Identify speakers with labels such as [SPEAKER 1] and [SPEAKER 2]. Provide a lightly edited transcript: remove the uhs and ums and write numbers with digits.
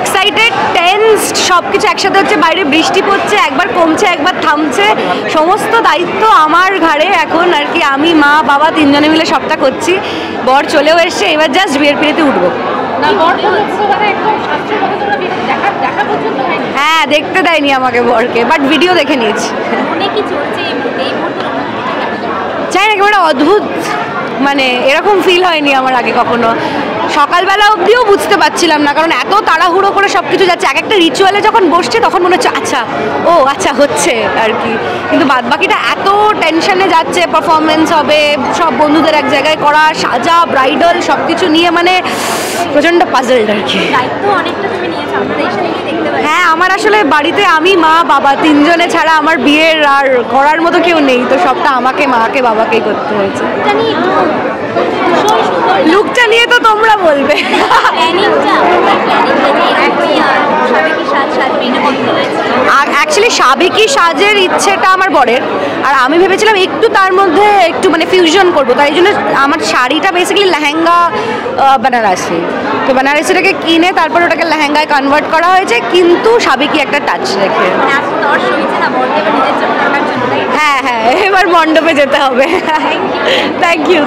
[SPEAKER 1] Excited, tensed, সব কিছু একসাথে হচ্ছে। বাইরে বৃষ্টি পড়ছে, একবার কমছে একবার থামছে, সমস্ত দায়িত্ব আমার ঘাড়ে এখন আর কি। আমি মা বাবা তিনজনে মিলে সবটা করছি। বর চলেও এসছে, এবার জাস্ট বিয়ের পিড়িতে উঠবো। হ্যাঁ, দেখতে দেয়নি আমাকে বরকে, বাট ভিডিও দেখে নিয়েছি। চাই না, একেবারে অদ্ভুত, মানে এরকম ফিল হয়নি আমার আগে কখনো। সকালবেলা অবধিও বুঝতে পারছিলাম না, কারণ এত তাড়াহুড়ো করে সব কিছু যাচ্ছে। এক একটা রিচুয়ালে যখন বসছে তখন মনে হচ্ছে আচ্ছা, ও আচ্ছা হচ্ছে আর কি। কিন্তু বাদবাকিটা এত টেনশনে যাচ্ছে, পারফরমেন্স হবে, সব বন্ধুদের এক জায়গায় করা, সাজা, ব্রাইডাল সব কিছু নিয়ে মানে প্রচণ্ড পাজলড আর কি। হ্যাঁ, আমার আসলে বাড়িতে আমি মা বাবা তিনজনে ছাড়া আমার বিয়ের আর করার মতো কেউ নেই, তো সবটা আমাকে মাকে বাবাকেই করতে হয়েছে। লুকটা নিয়ে তো তোমরা বলবে। অ্যাকচুয়ালি সাবেকি সাজের ইচ্ছেটা আমার বরের, আর আমি ভেবেছিলাম একটু তার মধ্যে একটু মানে ফিউশন করবো, তাই জন্য আমার শাড়িটা বেসিক্যালি লেহেঙ্গা বেনারসি। তো বেনারসিটাকে কিনে তারপর ওটাকে লেহেঙ্গায় কনভার্ট করা হয়েছে, কিন্তু সাবেকি একটা টাচ রেখে। হ্যাঁ হ্যাঁ, এবার মণ্ডপে যেতে হবে। Thank you.